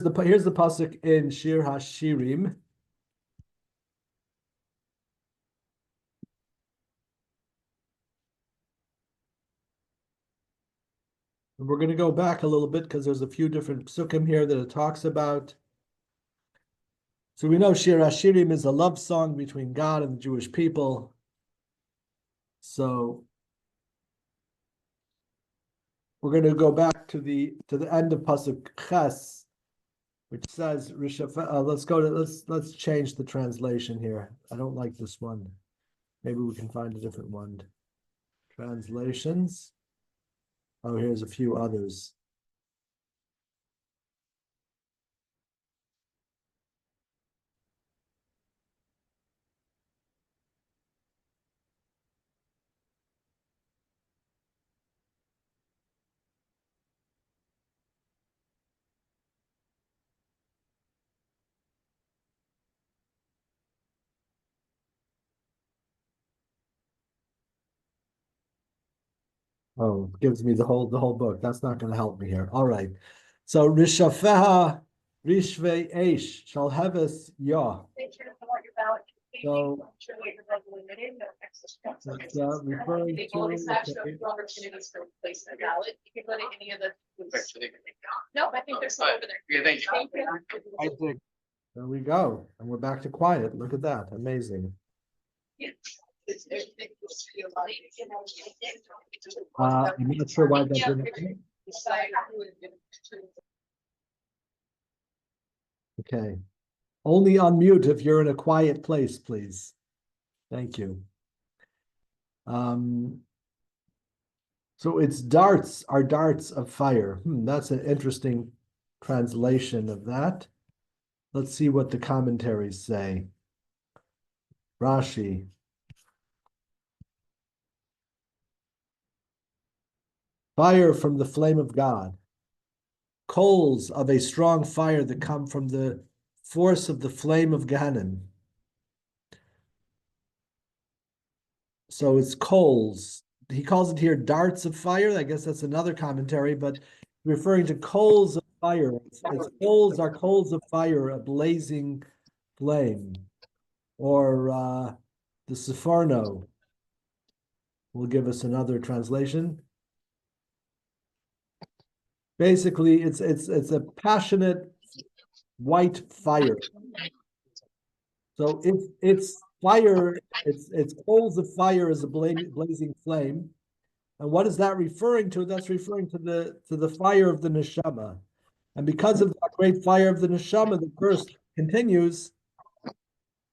Here's the pasuk in Shir Hashirim. We're going to go back a little bit because there's a few different psukim here that it talks about. So we know Shir Hashirim is a love song between God and the Jewish people. So we're going to go back to the end of pasuk Ches, which says let's change the translation here. I don't like this one. Maybe we can find a different one. Translations. Oh, here's a few others. Oh, it gives me the whole book. That's not going to help me here. All right. So Rishafeha Rishve Eish Shalheves Yah. So it's referring to No, I think they're still over there. Yeah, thank you. I think there we go. And we're back to quiet. Look at that. Amazing. I'm not sure why that didn't. Okay. Only unmute if you're in a quiet place, please. Thank you. So it's darts are darts of fire. That's an interesting translation of that. Let's see what the commentaries say. Rashi. Fire from the flame of God. Coals of a strong fire that come from the force of the flame of Gehenna. So it's coals. He calls it here darts of fire. I guess that's another commentary, but referring to coals of fire. It's coals are coals of fire, a blazing flame. Or the Sepharno will give us another translation. Basically, it's a passionate white fire. So it's fire, it's coals of fire as a blazing flame. And what is that referring to? That's referring to the fire of the neshama. And because of that great fire of the neshama, the verse continues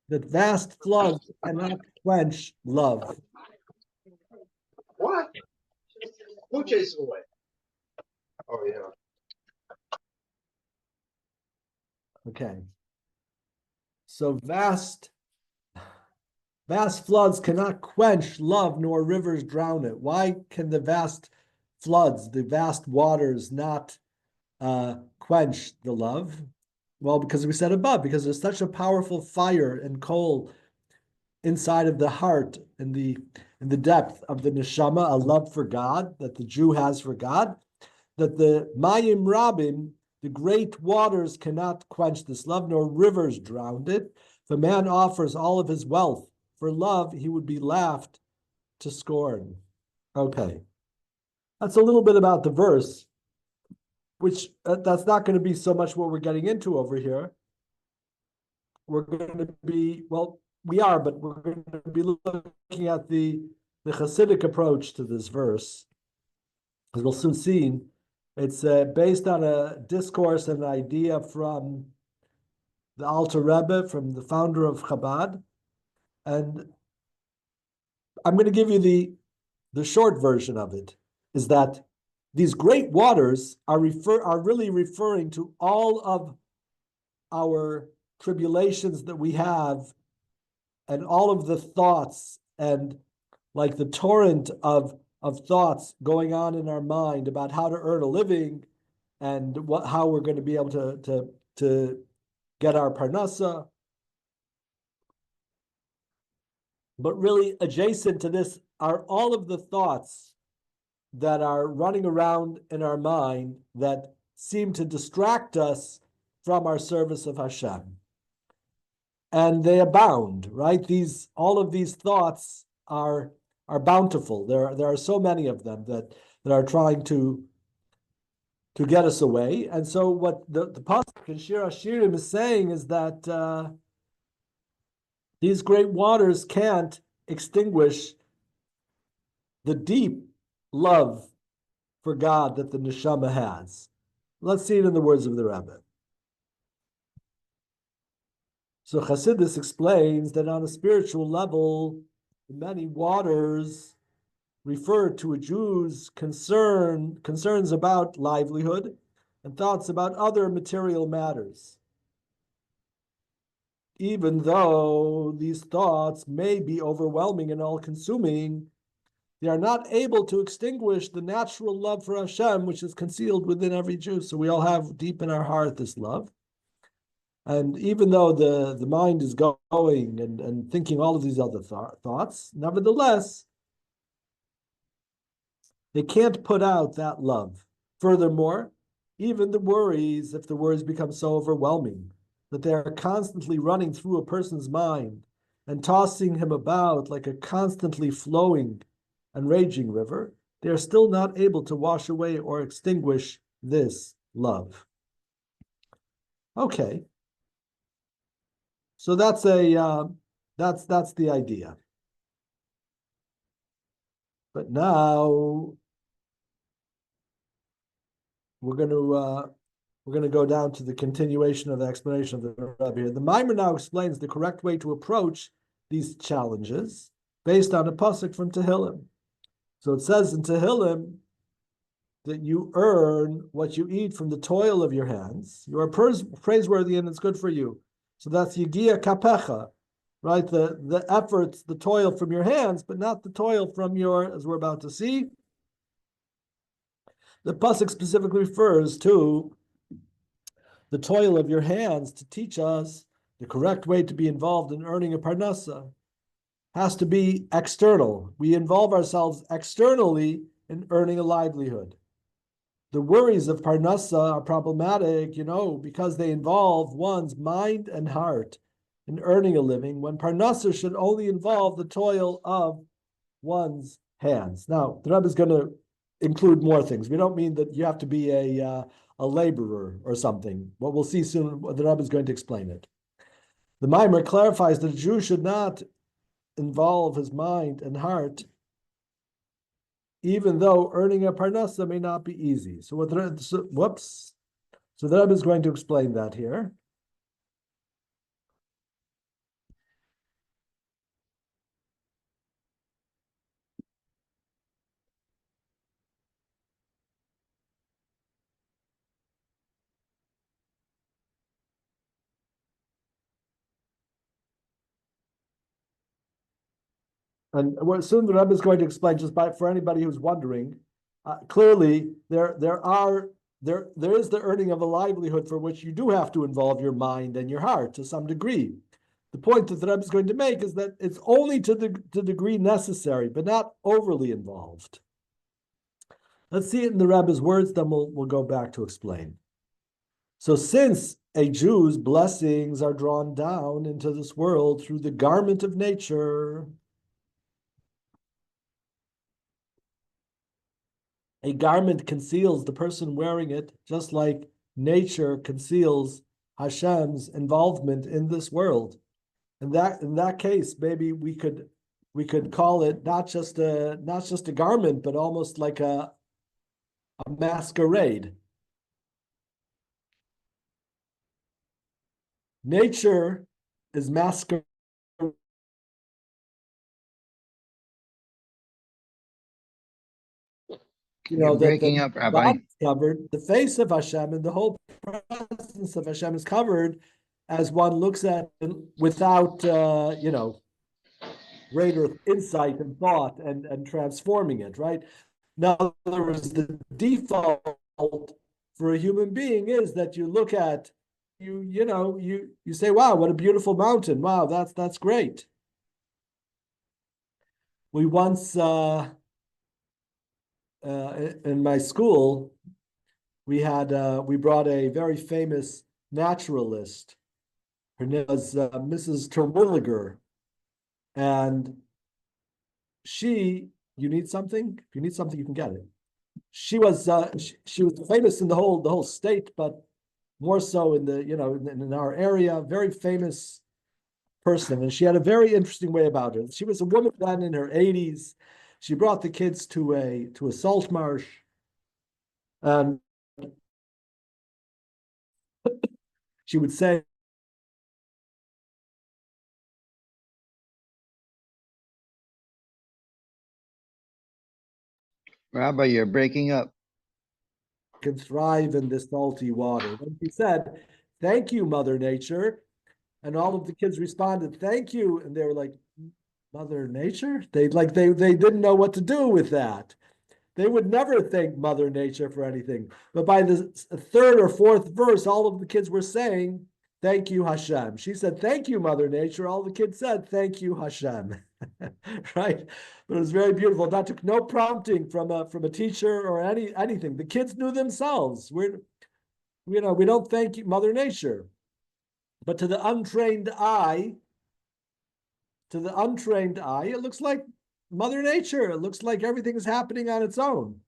that vast floods cannot quench love. What? Who chased away? Oh yeah. Okay. So vast floods cannot quench love, nor rivers drown it. Why can the vast floods, the vast waters not quench the love? Well, because we said above, because there's such a powerful fire and coal inside of the heart and in the depth of the neshama, a love for God that the Jew has for God, that the mayim rabim, the great waters, cannot quench this love, nor rivers drown it. If a man offers all of his wealth for love, he would be laughed to scorn. Okay. That's a little bit about the verse, which that's not going to be so much what we're getting into over here. We're going to be, well, we are, but we're going to be looking at the Chassidic approach to this verse. As we'll soon see, it's based on a discourse and an idea from the Alter Rebbe, from the founder of Chabad. And I'm going to give you the short version of it, is that these great waters are really referring to all of our tribulations that we have and all of the thoughts and like the torrent of thoughts going on in our mind about how to earn a living and how we're going to be able to get our parnasa. But really adjacent to this are all of the thoughts that are running around in our mind that seem to distract us from our service of Hashem. And they abound, right? All of these thoughts are bountiful. There are so many of them that are trying to get us away. And so what the pasuk in Shir Hashirim is saying is that these great waters can't extinguish the deep love for God that the neshama has. Let's see it in the words of the Rebbe. So Chassidus explains that on a spiritual level, the many waters refer to a Jew's concerns about livelihood and thoughts about other material matters. Even though these thoughts may be overwhelming and all-consuming, they are not able to extinguish the natural love for Hashem, which is concealed within every Jew. So we all have deep in our heart this love. And even though the mind is going and thinking all of these other thoughts, nevertheless, they can't put out that love. Furthermore, even the worries, if the worries become so overwhelming that they are constantly running through a person's mind and tossing him about like a constantly flowing and raging river, they are still not able to wash away or extinguish this love. Okay. So that's the idea. But now we're going to go down to the continuation of the explanation of the Rebbe here. The Mimer now explains the correct way to approach these challenges based on a pasuk from Tehillim. So it says in Tehillim that you earn what you eat from the toil of your hands. You are praiseworthy and it's good for you. So that's Yigia Kapecha, right? The efforts, the toil from your hands, but not the toil from your, as we're about to see. The pasuk specifically refers to the toil of your hands to teach us the correct way to be involved in earning a parnasa. Has to be external. We involve ourselves externally in earning a livelihood. The worries of parnasa are problematic, because they involve one's mind and heart in earning a living, when parnasa should only involve the toil of one's hands. Now, the Rebbe is going to include more things. We don't mean that you have to be a laborer or something. What we'll see soon, the Rebbe is going to explain it. The Mimer clarifies that a Jew should not involve his mind and heart, even though earning a parnasa may not be easy. So the Rebbe is going to explain that here. And soon the Rebbe is going to explain, for anybody who's wondering, clearly there is the earning of a livelihood for which you do have to involve your mind and your heart to some degree. The point that the Rebbe is going to make is that it's only to the degree necessary, but not overly involved. Let's see it in the Rebbe's words, then we'll go back to explain. So since a Jew's blessings are drawn down into this world through the garment of nature, a garment conceals the person wearing it, just like nature conceals Hashem's involvement in this world. And in that case, maybe we could call it not just a garment, but almost like a masquerade. Nature is masquerade. You're breaking up, Rabbi. Covered, the face of Hashem and the whole presence of Hashem is covered as one looks at it without, greater insight and thought and transforming it, right? Now, in other words, the default for a human being is that you look at, you say, wow, what a beautiful mountain. Wow, that's great. We once, in my school, we brought a very famous naturalist. Her name was Mrs. Terwilliger. And you need something? If you need something, you can get it. She was famous in the whole state, but more so in the in our area, very famous person, and she had a very interesting way about her. She was a woman then in her 80s. She brought the kids to a salt marsh, and she would say, Rabbi, you're breaking up. "Can thrive in this salty water." And she said, "Thank you, Mother Nature." And all of the kids responded, "Thank you." And they were like, "Mother Nature?" They didn't know what to do with that. They would never thank Mother Nature for anything. But by the third or fourth verse, all of the kids were saying, "Thank you, Hashem." She said, "Thank you, Mother Nature." All the kids said, "Thank you, Hashem." Right? But it was very beautiful. That took no prompting from a teacher or anything. The kids knew themselves. We don't thank Mother Nature. But to the untrained eye, it looks like Mother Nature. It looks like everything is happening on its own.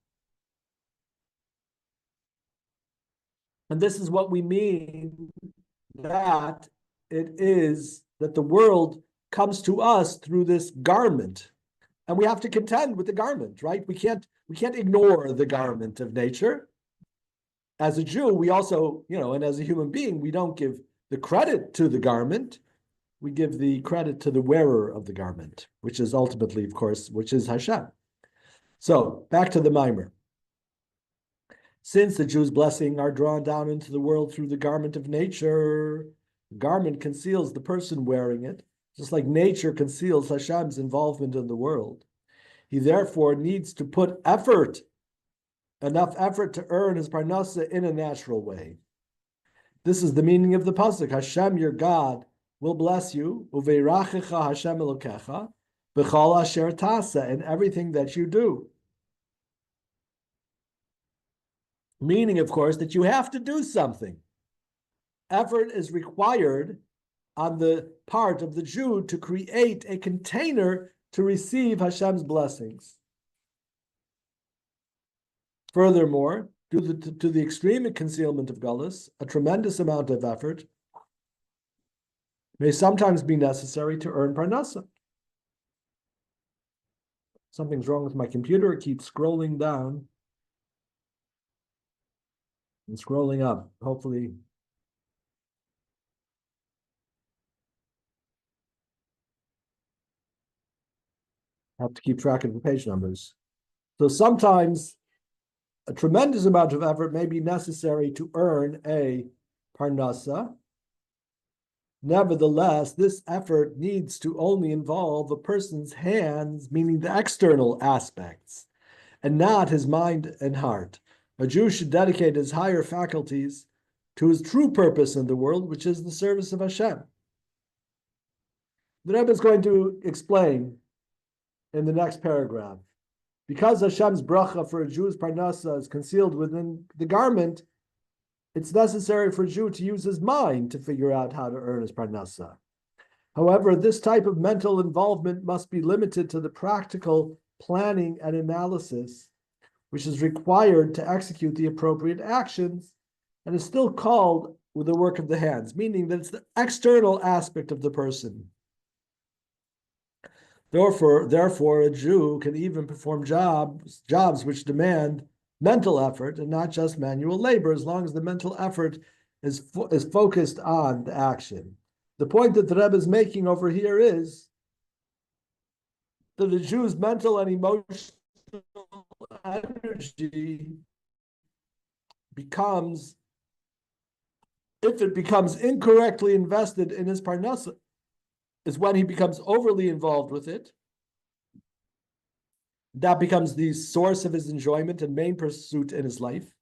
And this is what we mean that the world comes to us through this garment. And we have to contend with the garment, right? We can't ignore the garment of nature. As a Jew, we also, and as a human being, we don't give the credit to the garment. We give the credit to the wearer of the garment, which is ultimately, of course, which is Hashem. So back to the mimer. Since the Jew's blessing are drawn down into the world through the garment of nature, the garment conceals the person wearing it, just like nature conceals Hashem's involvement in the world. He therefore needs to put enough effort to earn his parnasa in a natural way. This is the meaning of the pasuk. Hashem, your God, will bless you, uveirachecha Hashem elokecha, b'chol asher tasa, in everything that you do. Meaning, of course, that you have to do something. Effort is required on the part of the Jew to create a container to receive Hashem's blessings. Furthermore, due to the extreme concealment of Gullus, a tremendous amount of effort may sometimes be necessary to earn parnasa. Something's wrong with my computer. It keeps scrolling down and scrolling up. Hopefully, I have to keep track of the page numbers. So sometimes a tremendous amount of effort may be necessary to earn a parnasa. Nevertheless, this effort needs to only involve a person's hands, meaning the external aspects, and not his mind and heart. A Jew should dedicate his higher faculties to his true purpose in the world, which is the service of Hashem. The Rebbe is going to explain in the next paragraph. Because Hashem's bracha for a Jew's parnasa is concealed within the garment, it's necessary for a Jew to use his mind to figure out how to earn his parnasa. However, this type of mental involvement must be limited to the practical planning and analysis, which is required to execute the appropriate actions, and is still called with the work of the hands, meaning that it's the external aspect of the person. Therefore, a Jew can even perform jobs which demand mental effort and not just manual labor, as long as the mental effort is focused on the action. The point that the Rebbe is making over here is that the Jew's mental and emotional energy becomes, if it becomes incorrectly invested in his parnasa, is when he becomes overly involved with it. That becomes the source of his enjoyment and main pursuit in his life.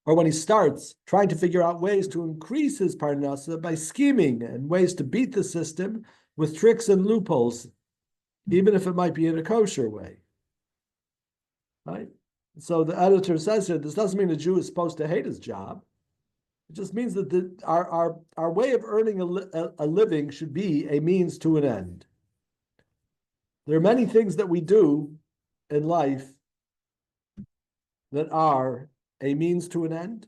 Or when he starts trying to figure out ways to increase his parnasa by scheming and ways to beat the system with tricks and loopholes, even if it might be in a kosher way. Right? So the editor says here, this doesn't mean a Jew is supposed to hate his job. It just means that our way of earning a living should be a means to an end. There are many things that we do in life that are a means to an end.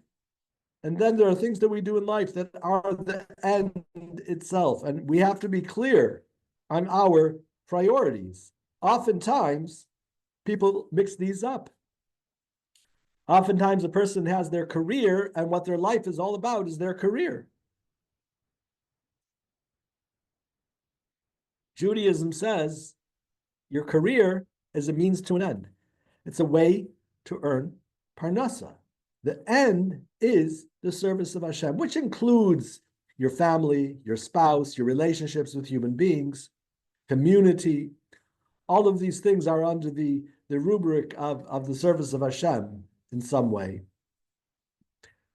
And then there are things that we do in life that are the end itself. And we have to be clear on our priorities. Oftentimes, people mix these up. Oftentimes, a person has their career, and what their life is all about is their career. Judaism says your career is a means to an end. It's a way to earn parnasa. The end is the service of Hashem, which includes your family, your spouse, your relationships with human beings, community. All of these things are under the rubric of the service of Hashem in some way.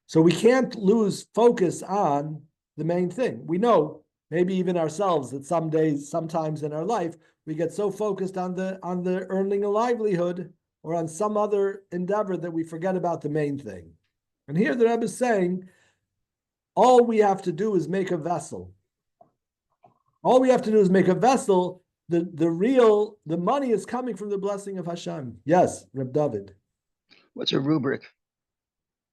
So we can't lose focus on the main thing. We know, maybe even ourselves, that some days, sometimes in our life, we get so focused on the earning a livelihood or on some other endeavor that we forget about the main thing. And here the Rebbe is saying, all we have to do is make a vessel. All we have to do is make a vessel. The money is coming from the blessing of Hashem. Yes, Reb David. What's a rubric?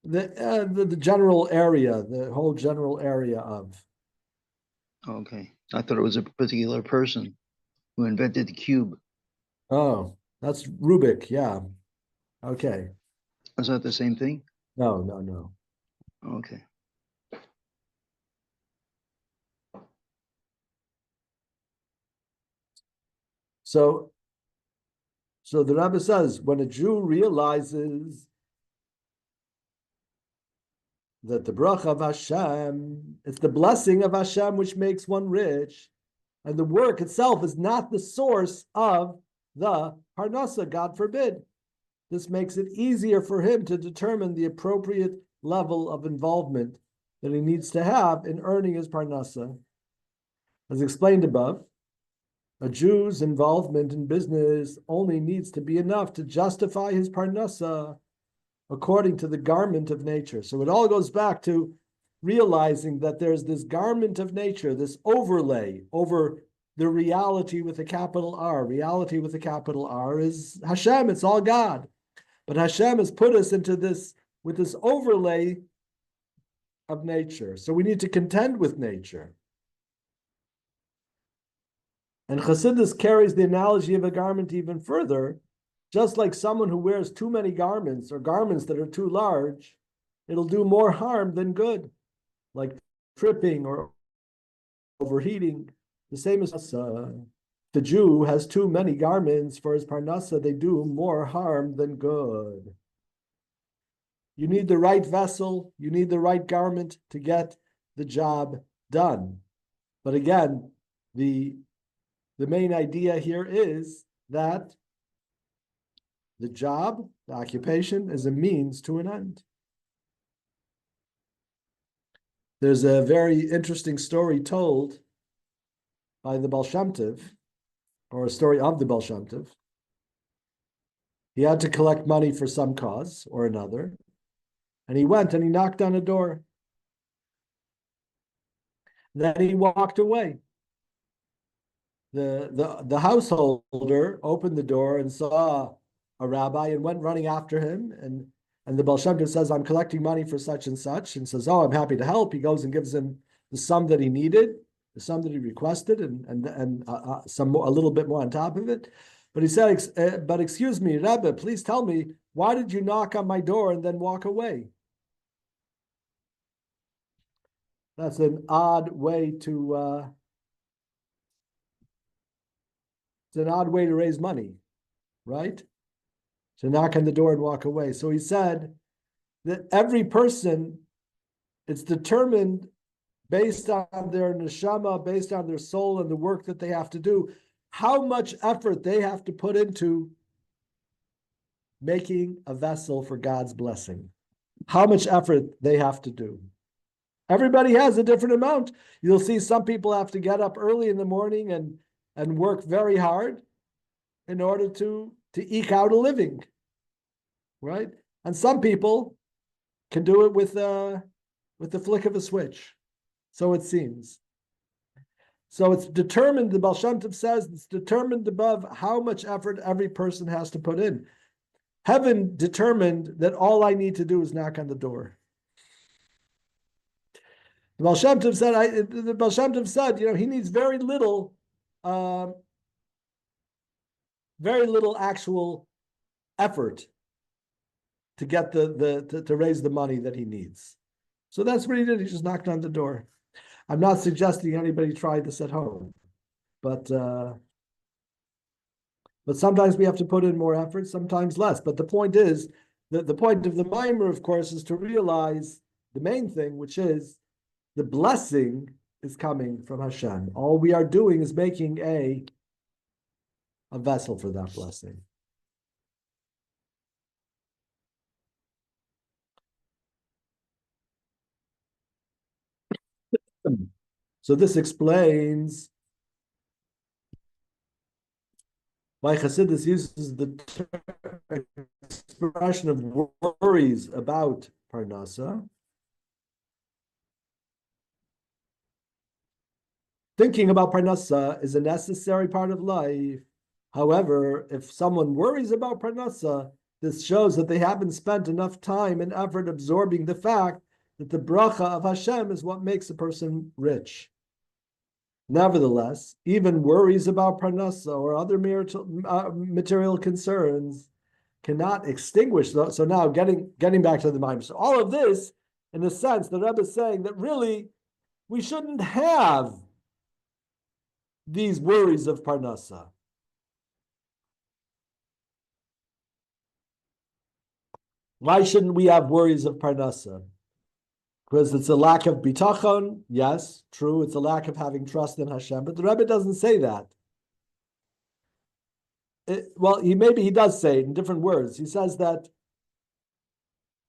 The general area, the whole general area of. Okay. I thought it was a particular person who invented the cube. Oh, that's Rubik, yeah. Okay. Is that the same thing? No. Okay. So the Rebbe says, when a Jew realizes that the bracha of Hashem, it's the blessing of Hashem which makes one rich, and the work itself is not the source of the parnasa, God forbid. This makes it easier for him to determine the appropriate level of involvement that he needs to have in earning his parnasa. As explained above, a Jew's involvement in business only needs to be enough to justify his parnasa according to the garment of nature. So it all goes back to realizing that there's this garment of nature, this overlay over the reality with a capital R. Reality with a capital R is Hashem, it's all God. But Hashem has put us into this, with this overlay of nature. So we need to contend with nature. And Chassidus carries the analogy of a garment even further. Just like someone who wears too many garments or garments that are too large, it'll do more harm than good, like tripping or overheating. The same as the Jew has too many garments for his parnasa, they do more harm than good. You need the right vessel, you need the right garment to get the job done. But again, the main idea here is that the job, the occupation, is a means to an end. There's a very interesting story told by the Baal Shem Tov, or a story of the Baal Shem Tov. He had to collect money for some cause or another, and he went and he knocked on a door. Then he walked away. The householder opened the door and saw a rabbi and went running after him. And the Baal Shem Tov says, I'm collecting money for such, and says, oh, I'm happy to help. He goes and gives him the sum that he needed, the sum that he requested, and a little bit more on top of it. But he said, but excuse me, Rebbe, please tell me, why did you knock on my door and then walk away? That's an odd way to it's an odd way to raise money, right? To knock on the door and walk away. So he said that every person, it's determined based on their neshama, based on their soul and the work that they have to do, how much effort they have to put into making a vessel for God's blessing. How much effort they have to do. Everybody has a different amount. You'll see some people have to get up early in the morning and work very hard in order to eke out a living, right? And some people can do it with with the flick of a switch. So it seems. So it's determined, the Baal Shem Tov says, it's determined above how much effort every person has to put in. Heaven determined that all I need to do is knock on the door. The Baal Shem Tov said, he needs very little actual effort to get to raise the money that he needs. So that's what he did. He just knocked on the door. I'm not suggesting anybody try this at home, but sometimes we have to put in more effort, sometimes less. But the point is that the point of the mimer, of course, is to realize the main thing, which is the blessing is coming from Hashem. All we are doing is making a vessel for that blessing. So this explains why Chassidus uses the expression of worries about Parnasa. Thinking about Parnasa is a necessary part of life. However, if someone worries about Parnasa, this shows that they haven't spent enough time and effort absorbing the fact that the bracha of Hashem is what makes a person rich. Nevertheless, even worries about Parnasa or other material concerns cannot extinguish those. So now getting back to the mind. So all of this, in a sense, the Rebbe is saying that really we shouldn't have these worries of Parnasa. Why shouldn't we have worries of Parnasa? Because it's a lack of bitachon. Yes, true. It's a lack of having trust in Hashem. But the Rebbe doesn't say that. He does say it in different words. He says that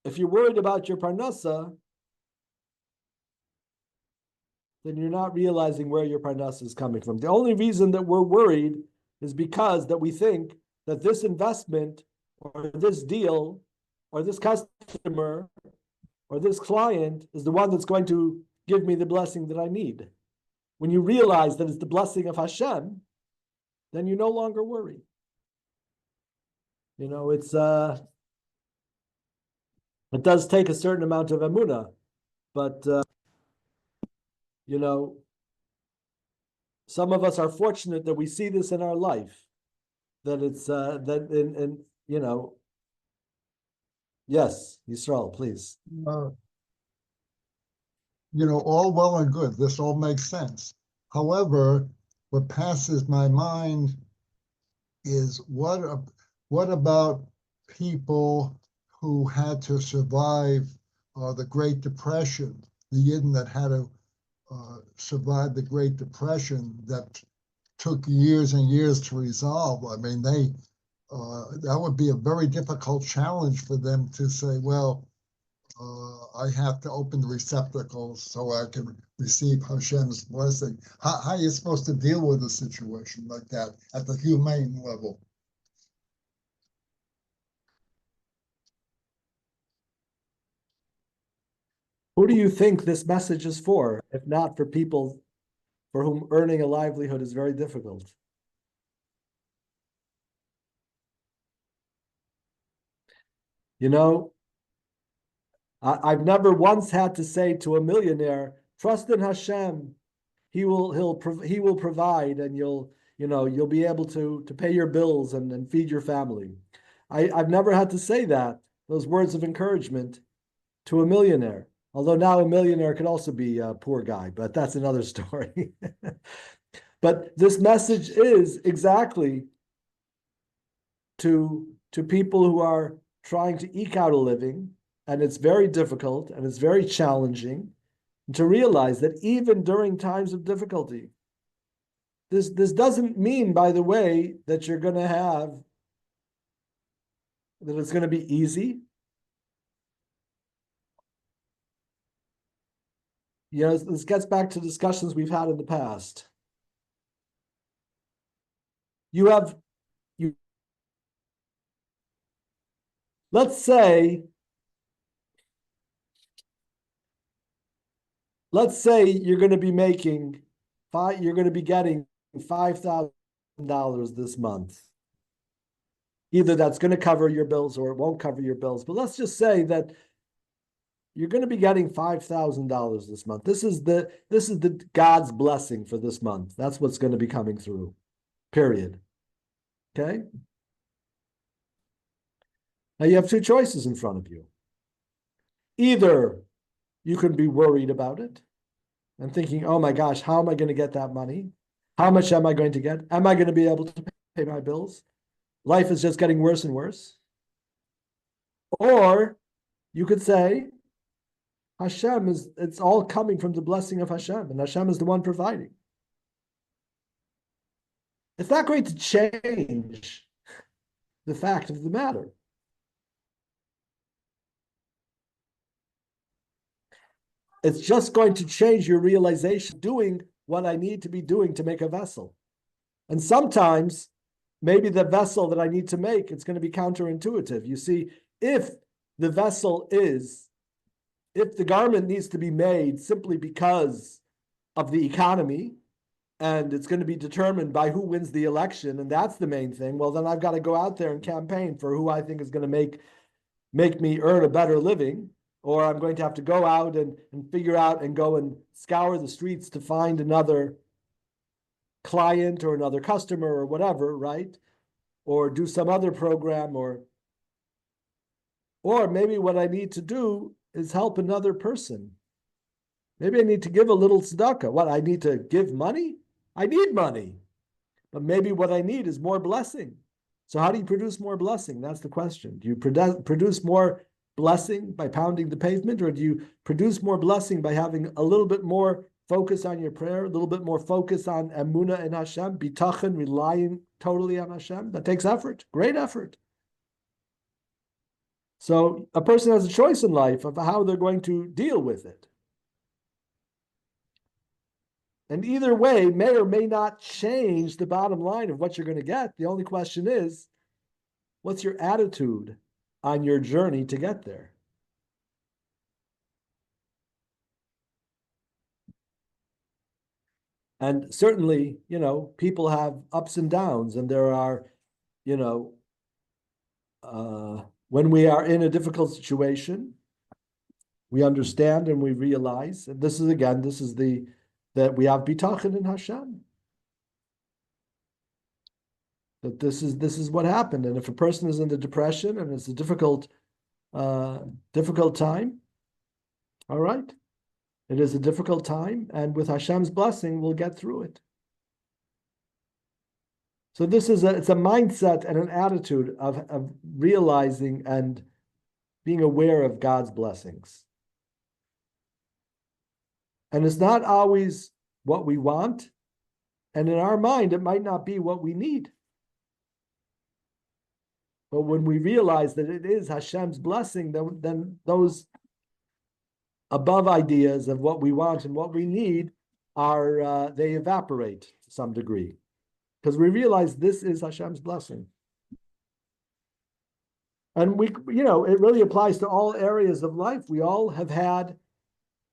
if you're worried about your Parnasa, then you're not realizing where your Parnasa is coming from. The only reason that we're worried is because that we think that this investment or this deal or this customer or this client is the one that's going to give me the blessing that I need. When you realize that it's the blessing of Hashem, then you no longer worry. It does take a certain amount of emunah, but some of us are fortunate that we see this in our life, that it's yes, Yisrael, please. All well and good. This all makes sense. However, what passes my mind is what about people who had to survive the Great Depression, the Yidden that had to survive the Great Depression that took years and years to resolve? I mean, that would be a very difficult challenge for them to say, well, I have to open the receptacles so I can receive Hashem's blessing. How are you supposed to deal with a situation like that at the humane level? Who do you think this message is for, if not for people for whom earning a livelihood is very difficult? I've never once had to say to a millionaire, trust in Hashem. He will provide, and you'll be able to pay your bills and feed your family. I've never had to say those words of encouragement to a millionaire. Although now a millionaire could also be a poor guy, but that's another story. But this message is exactly to people who are trying to eke out a living, and it's very difficult and it's very challenging, and to realize that even during times of difficulty, this doesn't mean, by the way, that it's going to be easy. This gets back to discussions we've had in the past. Let's say let's say you're going to be making you're going to be getting $5,000 this month. Either that's going to cover your bills or it won't cover your bills. But let's just say that you're going to be getting $5,000 this month. This is the God's blessing for this month. That's what's going to be coming through. Period. Okay. Now you have two choices in front of you. Either you can be worried about it and thinking, oh my gosh, how am I going to get that money? How much am I going to get? Am I going to be able to pay my bills? Life is just getting worse and worse. Or you could say, Hashem it's all coming from the blessing of Hashem, and Hashem is the one providing. It's not going to change the fact of the matter. It's just going to change your realization, doing what I need to be doing to make a vessel. And sometimes, maybe the vessel that I need to make, it's going to be counterintuitive. You see, if the garment needs to be made simply because of the economy, and it's going to be determined by who wins the election, and that's the main thing, well, then I've got to go out there and campaign for who I think is going to make me earn a better living, or I'm going to have to go out and figure out and go and scour the streets to find another client or another customer or whatever, right? Or do some other program, or maybe what I need to do is help another person. Maybe I need to give a little tzedakah. What, I need to give money? I need money. But maybe what I need is more blessing. So how do you produce more blessing? That's the question. Do you produce more blessing by pounding the pavement, or do you produce more blessing by having a little bit more focus on your prayer, a little bit more focus on emunah in Hashem, bitachon, relying totally on Hashem? That takes effort, great effort. So a person has a choice in life of how they're going to deal with it. And either way may or may not change the bottom line of what you're going to get. The only question is, what's your attitude on your journey to get there? And certainly, people have ups and downs, and there are, when we are in a difficult situation, we understand and we realize, and this is that we have bitachon in Hashem. That this is what happened. And if a person is in the depression and it's a difficult time, all right. It is a difficult time, and with Hashem's blessing, we'll get through it. So it's a mindset and an attitude of realizing and being aware of God's blessings. And it's not always what we want, and in our mind, it might not be what we need. But when we realize that it is Hashem's blessing, then those above ideas of what we want and what we need they evaporate to some degree, because we realize this is Hashem's blessing. And it really applies to all areas of life. We all have had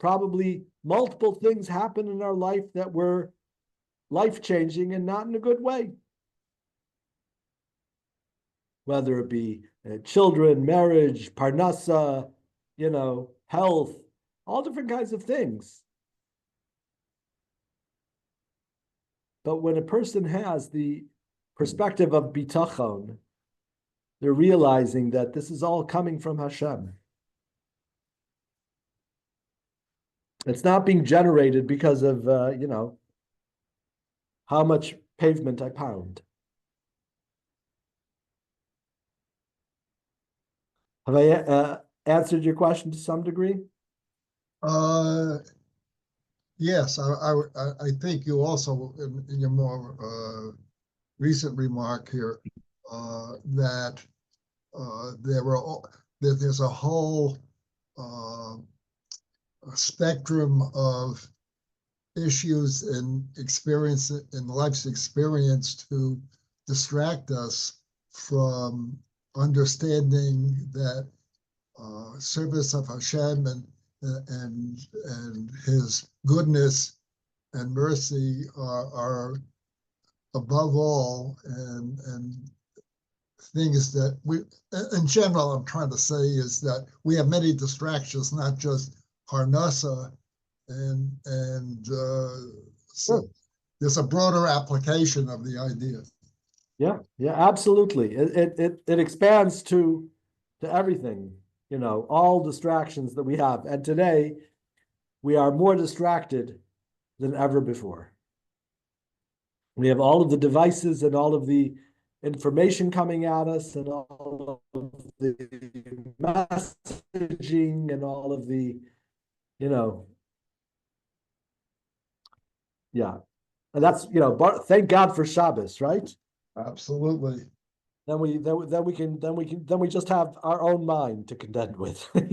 probably multiple things happen in our life that were life-changing and not in a good way. Whether it be children, marriage, parnasa, health, all different kinds of things. But when a person has the perspective of bitachon, they're realizing that this is all coming from Hashem. It's not being generated because of, how much pavement I pound. Have I answered your question to some degree? Yes, I think you also, in your more recent remark here, that there's a whole spectrum of issues and experience in life's experience to distract us from understanding that service of Hashem and and his goodness and mercy are above all, and things that we, in general, I'm trying to say is that we have many distractions, not just Parnassa, so there's a broader application of the idea. Yeah, absolutely. It expands to everything, all distractions that we have. And today we are more distracted than ever before. We have all of the devices and all of the information coming at us and all of the messaging and all of the, yeah. And that's, thank God for Shabbos, right? Absolutely. Then we just have our own mind to contend with, and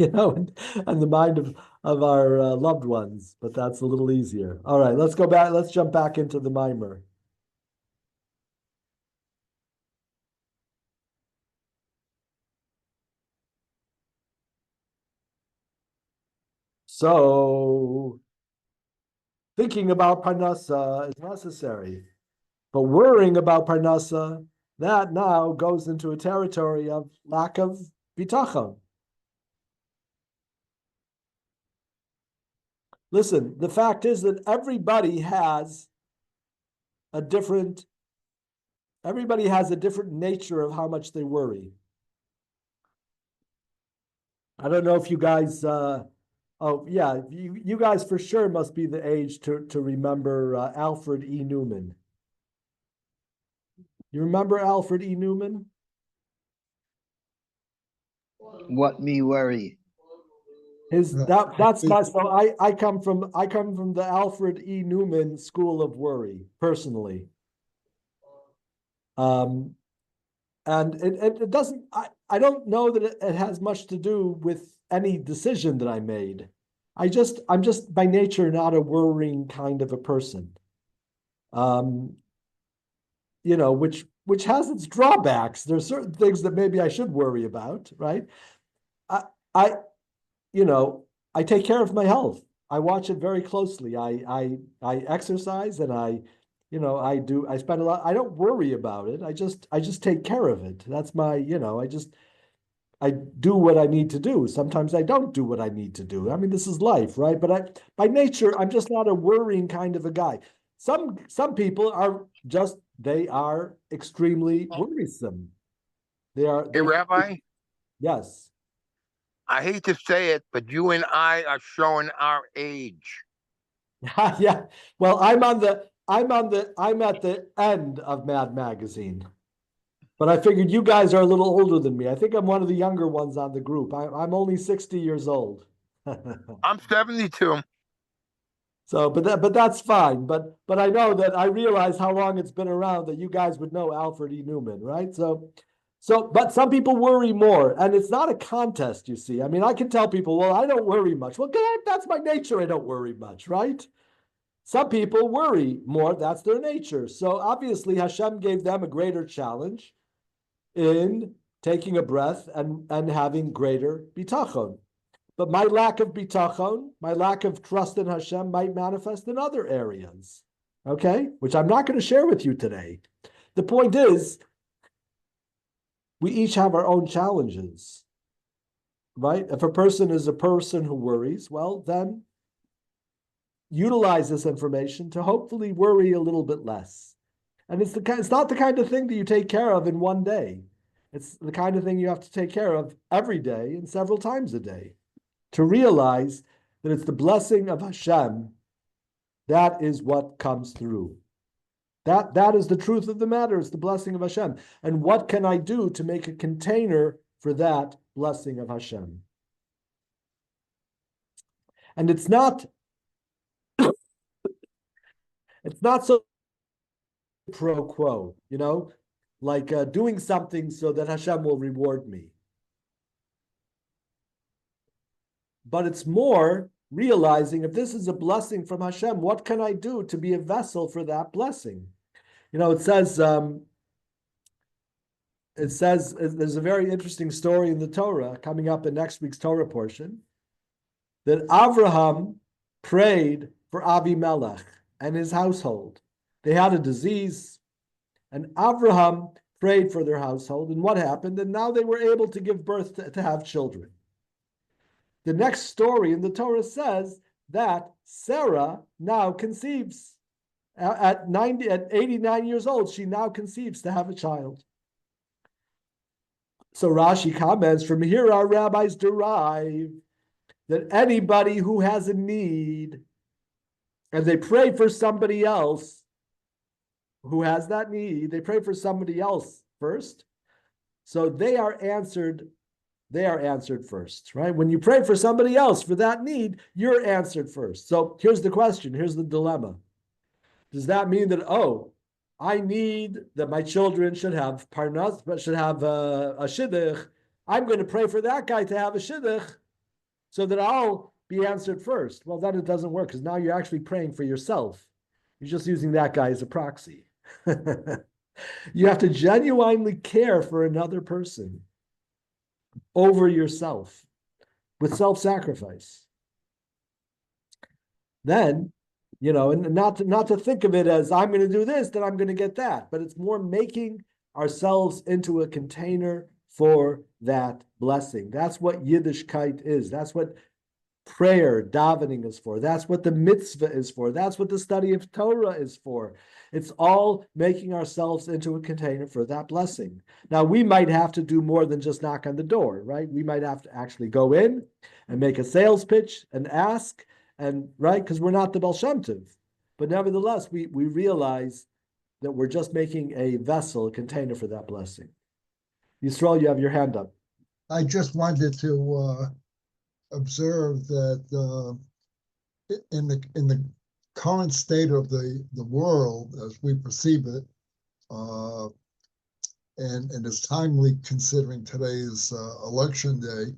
the mind of our loved ones. But that's a little easier. All right, let's go back. Let's jump back into the mimer. So, thinking about Parnassa is necessary, but worrying about Parnassa, that now goes into a territory of lack of bitachon. Listen, the fact is that everybody has a different nature of how much they worry. I don't know if you guys, oh yeah, you guys for sure must be the age to remember Alfred E. Newman. You remember Alfred E. Newman? What me worry? That's my, so I come from the Alfred E. Newman school of worry personally. And it doesn't, I don't know that it has much to do with any decision that I made. I'm just by nature not a worrying kind of a person. Which has its drawbacks. There's certain things that maybe I should worry about, right? I I take care of my health. I watch it very closely. I exercise and I spend a lot. I don't worry about it. I just take care of it. That's my, I do what I need to do. Sometimes I don't do what I need to do. I mean, this is life, right? But by nature, I'm just not a worrying kind of a guy. Some people are just, they are extremely worrisome. Hey, Rabbi, Yes. I hate to say it, but you and I are showing our age. Yeah. Well, I'm at the end of Mad Magazine. But I figured you guys are a little older than me. I think I'm one of the younger ones on the group. I'm only 60 years old. I'm 72. So, but that's fine. But I know that I realize how long it's been around that you guys would know Alfred E. Newman, right? But some people worry more, and it's not a contest, you see. I mean, I can tell people, well, I don't worry much. Well, that's my nature. I don't worry much, right? Some people worry more. That's their nature. So obviously, Hashem gave them a greater challenge in taking a breath and having greater bitachon. But my lack of bitachon, my lack of trust in Hashem might manifest in other areas, okay? Which I'm not going to share with you today. The point is, we each have our own challenges, right? If a person is a person who worries, well, then utilize this information to hopefully worry a little bit less. And it's not the kind of thing that you take care of in one day. It's the kind of thing you have to take care of every day and several times a day to realize that it's the blessing of Hashem that is what comes through. That is the truth of the matter. It's the blessing of Hashem. And what can I do to make a container for that blessing of Hashem? And it's not so pro quo, like doing something so that Hashem will reward me. But it's more realizing if this is a blessing from Hashem, what can I do to be a vessel for that blessing? It says there's a very interesting story in the Torah coming up in next week's Torah portion. that Avraham prayed for Avimelech and his household. They had a disease, and Avraham prayed for their household. And what happened? And now they were able to give birth to have children. The next story in the Torah says that Sarah now conceives. At 89 years old, she now conceives to have a child. So Rashi comments, from here our rabbis derive that anybody who has a need and they pray for somebody else who has that need, they pray for somebody else first. So they are answered first, right? When you pray for somebody else for that need, you're answered first. So here's the question, here's the dilemma. Does that mean that, I need that my children should have parnas, but should have a shidduch? I'm going to pray for that guy to have a shidduch so that I'll be answered first. Well, then it doesn't work because now you're actually praying for yourself. You're just using that guy as a proxy. You have to genuinely care for another person over yourself with self-sacrifice. Then, and not to think of it as I'm going to do this, then I'm going to get that, but it's more making ourselves into a container for that blessing. That's what Yiddishkeit is. That's what prayer, davening is for. That's what the mitzvah is for. That's what the study of Torah is for. It's all making ourselves into a container for that blessing. Now, we might have to do more than just knock on the door, right? We might have to actually go in and make a sales pitch and ask, and right, because we're not the Baal Shem Tov. But nevertheless, we realize that we're just making a vessel, a container for that blessing. Yisrael, you have your hand up. I just wanted to observe that in the current state of the world as we perceive it, and it's timely considering today's election day,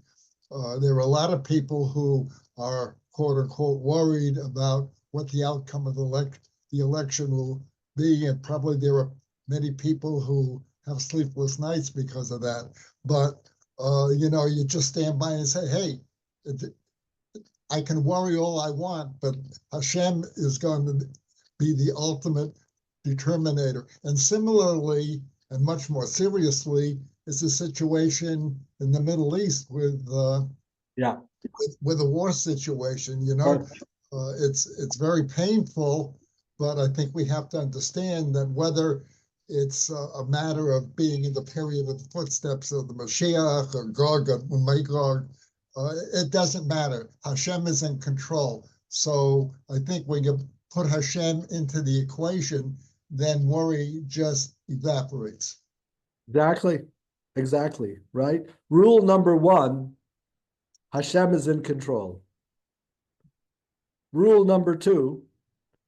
there are a lot of people who are quote unquote worried about what the outcome of the election will be, and probably there are many people who have sleepless nights because of that. But you just stand by and say, hey, I can worry all I want, but Hashem is going to be the ultimate determinator. And similarly, and much more seriously, is the situation in the Middle East with a war situation. It's very painful, but I think we have to understand that whether it's a matter of being in the period of the footsteps of the Mashiach or Gog or Magog, it doesn't matter. Hashem is in control. So I think when you put Hashem into the equation, then worry just evaporates. Exactly, right? Rule number one, Hashem is in control. Rule number two,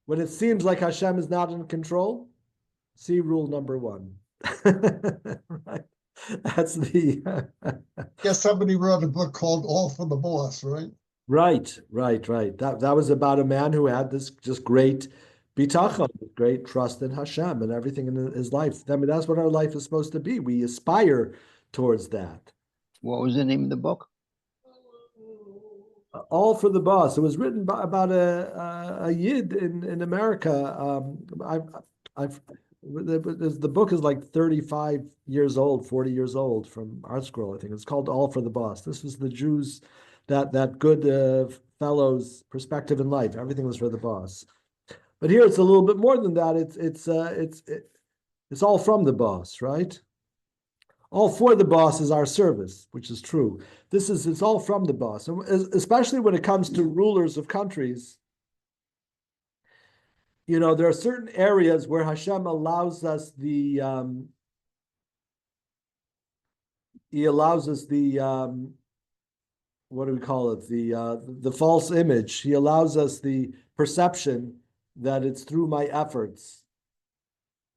when it seems like Hashem is not in control, see rule number one. Right? That's the... Guess somebody wrote a book called All for the Boss, right? Right. That was about a man who had this just great bitachon, great trust in Hashem and everything in his life. I mean, that's what our life is supposed to be. We aspire towards that. What was the name of the book? All for the Boss. It was written about a Yid in America. The book is like 35 years old, 40 years old from Art Scroll, I think. It's called All for the Boss. This was the Jews, that good fellow's perspective in life. Everything was for the boss. But here it's a little bit more than that. It's all from the boss, right? All for the boss is our service, which is true. It's all from the boss, and especially when it comes to rulers of countries. There are certain areas where Hashem allows us the what do we call it? The false image. He allows us the perception that it's through my efforts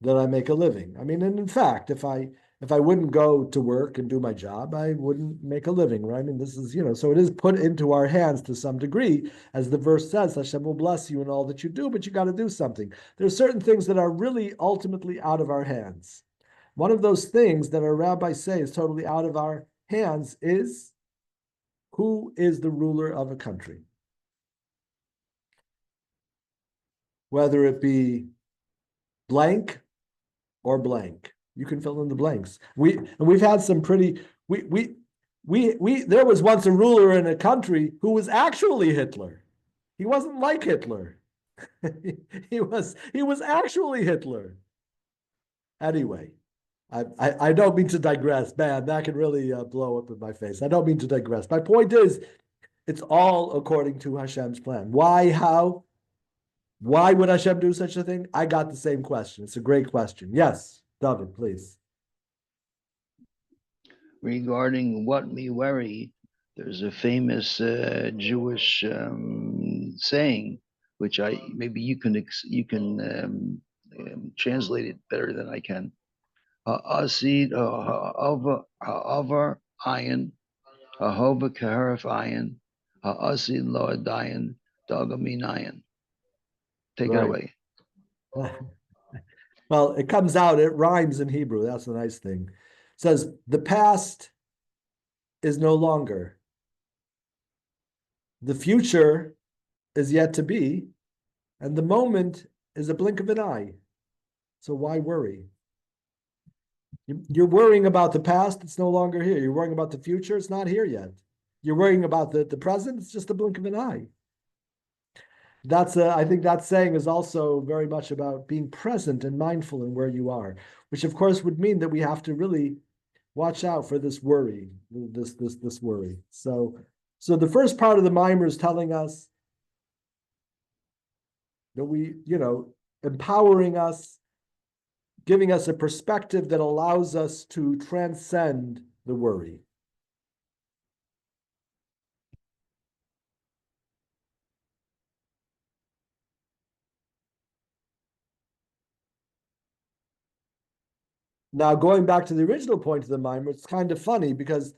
that I make a living. I mean, and in fact, if I wouldn't go to work and do my job, I wouldn't make a living, right? I mean, this is, so it is put into our hands to some degree. As the verse says, Hashem will bless you in all that you do, but you got to do something. There's certain things that are really ultimately out of our hands. One of those things that our rabbis say is totally out of our hands is who is the ruler of a country. whether it be blank or blank. You can fill in the blanks. We've had some pretty there was once a ruler in a country who was actually Hitler. He wasn't like Hitler. he was actually Hitler. Anyway, I don't mean to digress. Man, that could really blow up in my face. I don't mean to digress. My point is, it's all according to Hashem's plan. Why? How? Why would Hashem do such a thing? I got the same question. It's a great question. Yes, David, please. Regarding what me worry, there's a famous Jewish saying, which maybe you can translate it better than I can. Ha'asid ha'avar ayin, ha'hova kaharif ayin, ha'asid lo adayin, dagamin ayin. Take it away. Well, it comes out, it rhymes in Hebrew. That's a nice thing. It says, the past is no longer. The future is yet to be, and the moment is a blink of an eye. So why worry? You're worrying about the past, it's no longer here. You're worrying about the future, it's not here yet. You're worrying about the present, it's just a blink of an eye. I think that saying is also very much about being present and mindful in where you are, which of course would mean that we have to really watch out for this worry, this worry. So the first part of the mimer is telling us that we, empowering us, giving us a perspective that allows us to transcend the worry. Now, going back to the original point of the mimer, it's kind of funny because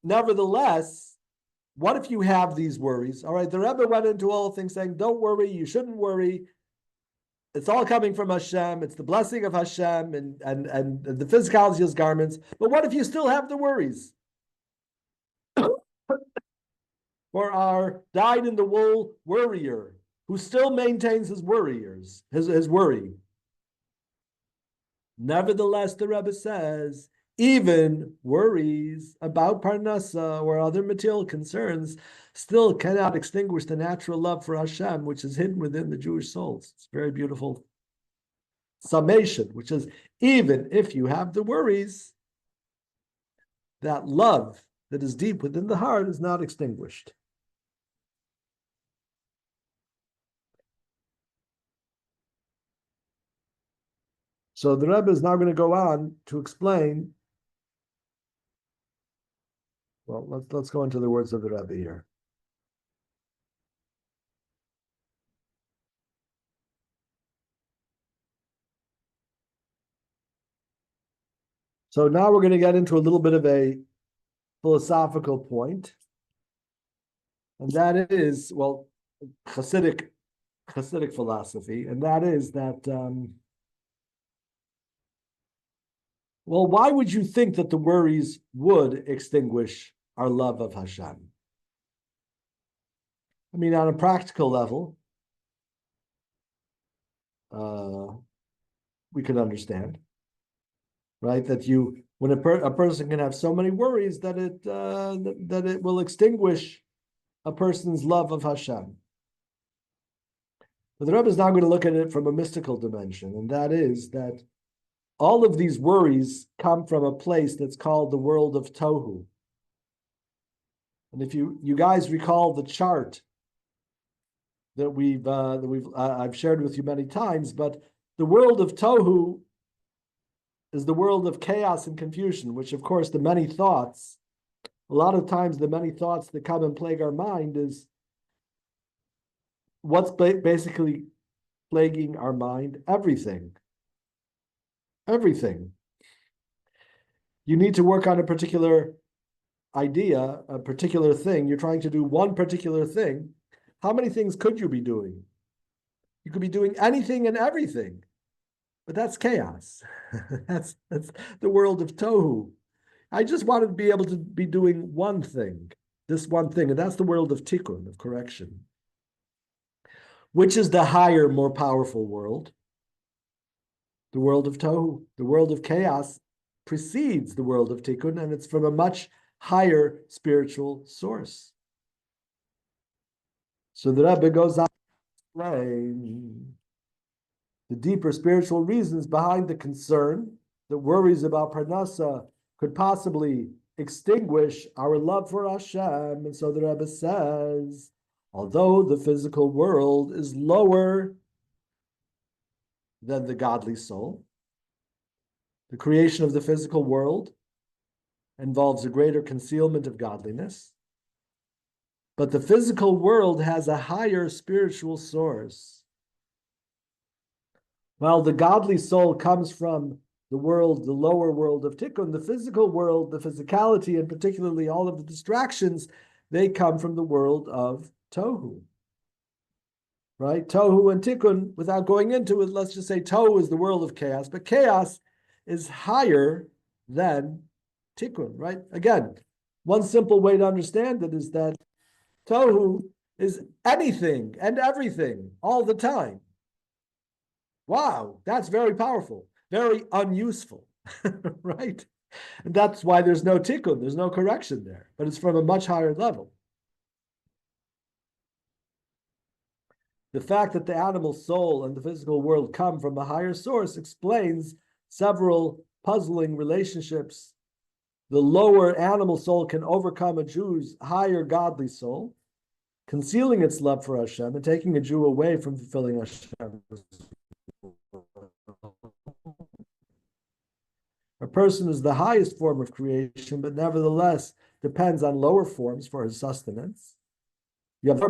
nevertheless, what if you have these worries? All right, the Rebbe went into all things saying, don't worry, you shouldn't worry. It's all coming from Hashem. It's the blessing of Hashem and the physicality of his garments. But what if you still have the worries? For our dyed-in-the-wool worrier who still maintains his worry. Nevertheless, the Rebbe says, even worries about parnasa or other material concerns still cannot extinguish the natural love for Hashem, which is hidden within the Jewish souls. It's a very beautiful summation, which is, even if you have the worries, that love that is deep within the heart is not extinguished. So the Rebbe is now going to go on to explain. Well, let's go into the words of the Rebbe here. So now we're going to get into a little bit of a philosophical point, and that is, Chassidic philosophy, and that is that. Why would you think that the worries would extinguish our love of Hashem? I mean, on a practical level, we can understand, right? That when a person can have so many worries that it will extinguish a person's love of Hashem. But the Rebbe is now going to look at it from a mystical dimension, and that is that all of these worries come from a place that's called the world of Tohu. And if you guys recall the chart that I've shared with you many times, but the world of Tohu is the world of chaos and confusion, which of course a lot of times the many thoughts that come and plague our mind is what's basically plaguing our mind? Everything. You need to work on a particular idea, a particular thing. You're trying to do one particular thing. How many things could you be doing? You could be doing anything and everything, but that's chaos. That's the world of Tohu. I just wanted to be able to be doing one thing, this one thing, and that's the world of Tikkun, of correction. Which is the higher, more powerful world? The world of Tohu, the world of chaos, precedes the world of Tikkun, and it's from a much higher spiritual source. So the Rebbe goes on to explain the deeper spiritual reasons behind the concern that worries about Parnasa could possibly extinguish our love for Hashem. And so the Rebbe says, although the physical world is lower than the godly soul, the creation of the physical world involves a greater concealment of godliness, but the physical world has a higher spiritual source. While the godly soul comes from the world, the lower world of Tikkun, the physical world, the physicality, and particularly all of the distractions, they come from the world of Tohu. Right? Tohu and Tikkun, without going into it, let's just say Tohu is the world of chaos, but chaos is higher than Tikkun, right? Again, one simple way to understand it is that Tohu is anything and everything all the time. Wow, that's very powerful, very unuseful, right? And that's why there's no Tikkun, there's no correction there, but it's from a much higher level. The fact that the animal soul and the physical world come from a higher source explains several puzzling relationships. The lower animal soul can overcome a Jew's higher godly soul, concealing its love for Hashem and taking a Jew away from fulfilling Hashem. A person is the highest form of creation, but nevertheless depends on lower forms for his sustenance. You have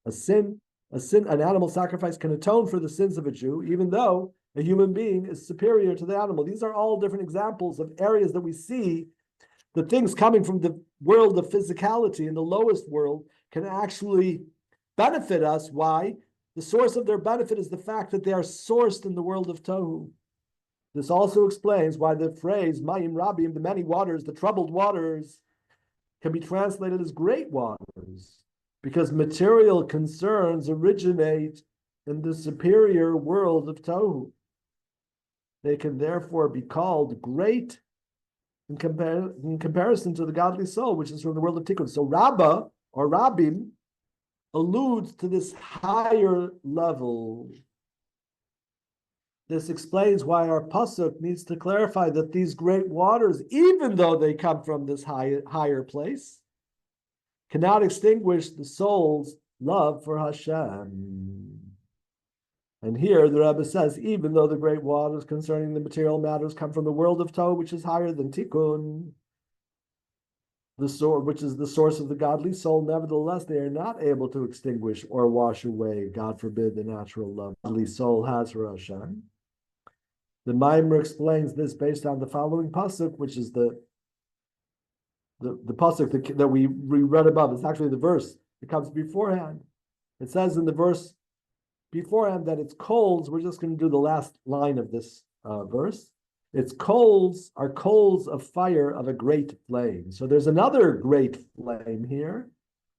a sin, an animal sacrifice can atone for the sins of a Jew, even though a human being is superior to the animal. These are all different examples of areas that we see the things coming from the world of physicality in the lowest world can actually benefit us. Why? The source of their benefit is the fact that they are sourced in the world of Tohu. This also explains why the phrase Mayim Rabim, the many waters, the troubled waters, can be translated as great waters, because material concerns originate in the superior world of Tohu. They can therefore be called great in comparison to the godly soul, which is from the world of Tikkun. So Rabbah or Rabim alludes to this higher level. This explains why our pasuk needs to clarify that these great waters, even though they come from this higher place, cannot extinguish the soul's love for Hashem. And here the Rebbe says, even though the great waters concerning the material matters come from the world of Tohu, which is higher than Tikkun, which is the source of the godly soul, nevertheless, they are not able to extinguish or wash away, God forbid, the natural love the godly soul has for Hashem. The Maimer explains this based on the following pasuk, which is the pasuk that we read above. It's actually the verse that comes beforehand. It says in the verse beforehand that its coals, we're just going to do the last line of this verse. Its coals are coals of fire of a great flame. So there's another great flame here,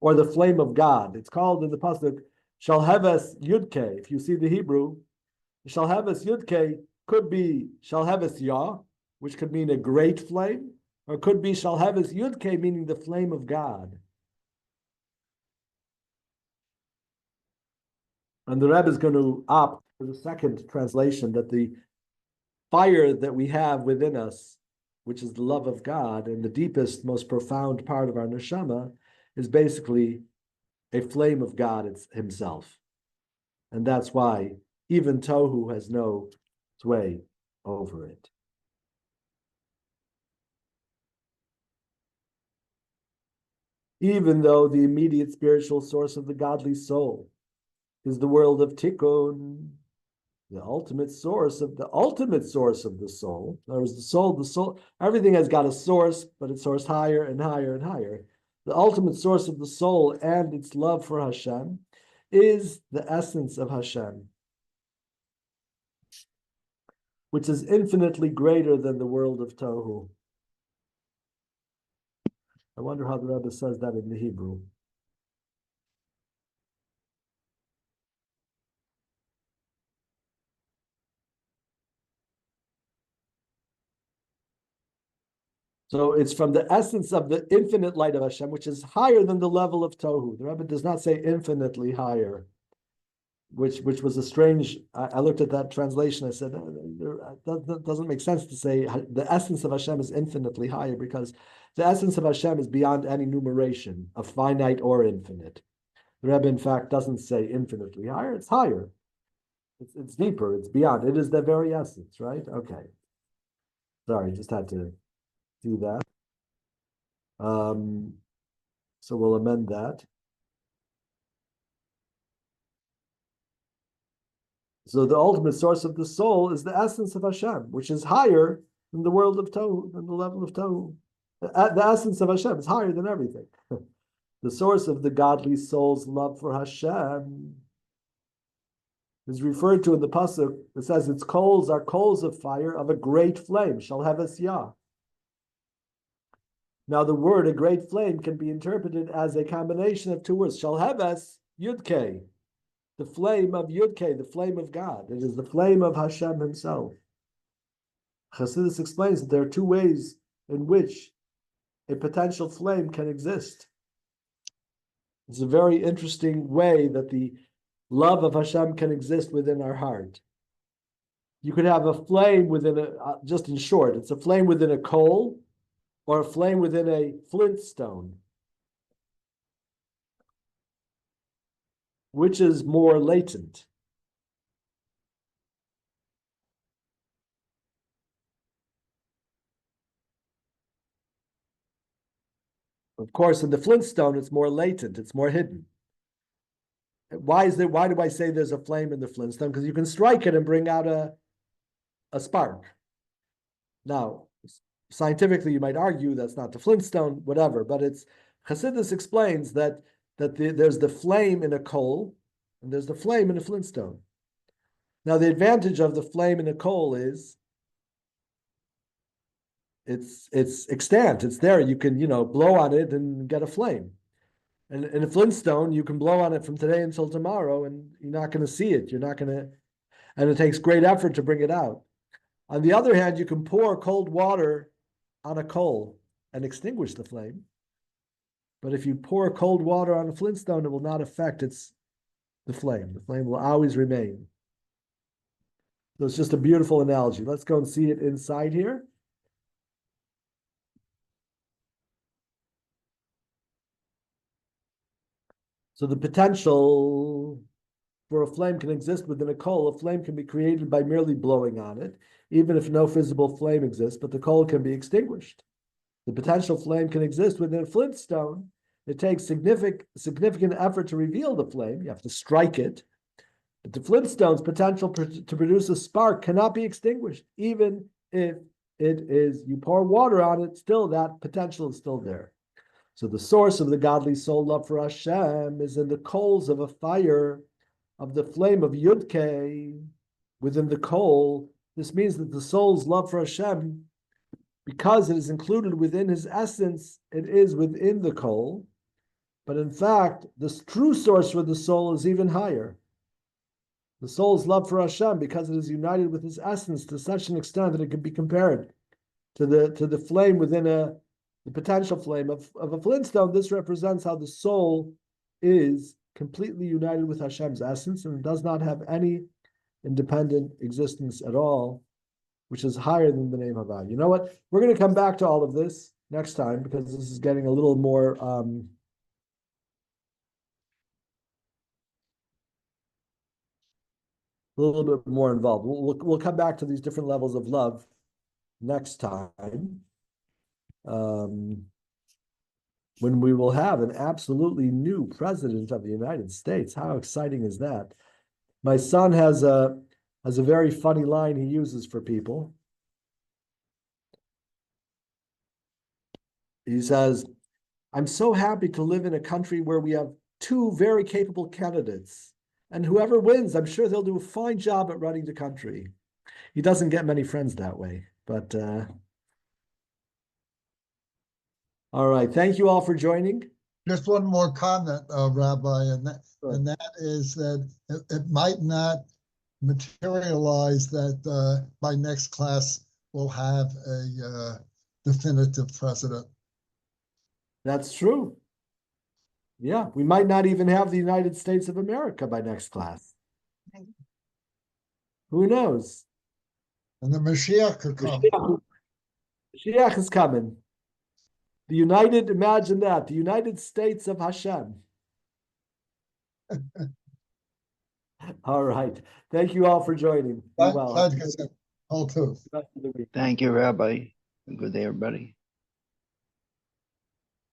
or the flame of God. It's called in the pasuk Shalheves Yudke. If you see the Hebrew, Shalheves Yudke could be Shalheves Yah, which could mean a great flame, or it could be Shalheves Yudke, meaning the flame of God. And the Rebbe is going to opt for the second translation, that the fire that we have within us, which is the love of God, and the deepest, most profound part of our neshama, is basically a flame of God himself. And that's why even Tohu has no sway over it. Even though the immediate spiritual source of the godly soul is the world of Tikkun, the ultimate source of the soul. In other words, the soul, everything has got a source, but it's sourced higher and higher and higher. The ultimate source of the soul and its love for Hashem is the essence of Hashem, which is infinitely greater than the world of Tohu. I wonder how the Rebbe says that in the Hebrew. So it's from the essence of the infinite light of Hashem, which is higher than the level of Tohu. The Rebbe does not say infinitely higher, which was a strange. I looked at that translation. I said that doesn't make sense to say the essence of Hashem is infinitely higher, because the essence of Hashem is beyond any numeration of finite or infinite. The Rebbe, in fact, doesn't say infinitely higher. It's higher. It's deeper. It's beyond. It is the very essence, right? Okay. Sorry, just had to do that. So we'll amend that. So the ultimate source of the soul is the essence of Hashem, which is higher than the world of Tohu, than the level of Tohu. The essence of Hashem is higher than everything. The source of the godly soul's love for Hashem is referred to in the pasuk. It says its coals are coals of fire of a great flame. Shalheves Yah. Now the word "a great flame" can be interpreted as a combination of two words. Shalheves Yudke, the flame of Yudke, the flame of God. It is the flame of Hashem Himself. Chassidus explains that there are two ways in which a potential flame can exist. It's a very interesting way that the love of Hashem can exist within our heart. You could have a flame within just in short, it's a flame within a coal or a flame within a flint stone. Which is more latent? Of course, in the flintstone, it's more latent, it's more hidden. Why do I say there's a flame in the flintstone? Because you can strike it and bring out a spark. Now, scientifically, you might argue that's not the flintstone, whatever, but Chassidus explains that there's the flame in a coal and there's the flame in a flintstone. Now, the advantage of the flame in a coal is it's extant, it's there. You can, blow on it and get a flame. And in a flintstone, you can blow on it from today until tomorrow, and you're not going to see it. And it takes great effort to bring it out. On the other hand, you can pour cold water on a coal and extinguish the flame. But if you pour cold water on a flintstone, it will not affect the flame. The flame will always remain. So it's just a beautiful analogy. Let's go and see it inside here. So the potential for a flame can exist within a coal. A flame can be created by merely blowing on it, even if no visible flame exists, but the coal can be extinguished. The potential flame can exist within a flintstone. It takes significant effort to reveal the flame. You have to strike it. But the flintstone's potential to produce a spark cannot be extinguished, even if you pour water on it, still that potential is still there. So the source of the godly soul love for Hashem is in the coals of a fire, of the flame of Yudke within the coal. This means that the soul's love for Hashem, because it is included within his essence, it is within the coal. But in fact, the true source for the soul is even higher. The soul's love for Hashem, because it is united with his essence to such an extent that it can be compared to the flame within the potential flame of a flintstone. This represents how the soul is completely united with Hashem's essence and does not have any independent existence at all, which is higher than the name Hava. You know what? We're going to come back to all of this next time, because this is getting a little more bit more involved. We'll come back to these different levels of love next time. When we will have an absolutely new president of the United States. How exciting is that? My son has a very funny line he uses for people. He says, "I'm so happy to live in a country where we have two very capable candidates, and whoever wins, I'm sure they'll do a fine job at running the country." He doesn't get many friends that way, but all right. Thank you all for joining. Just one more comment, Rabbi, and that is that it might not materialize that by next class we'll have definitive precedent. That's true. Yeah, we might not even have the United States of America by next class. Who knows? And the Mashiach could come. Mashiach is coming. Imagine that, the United States of Hashem. All right. Thank you all for joining. Be well. All too. Rest of the week. Thank you, Rabbi. Good day, everybody.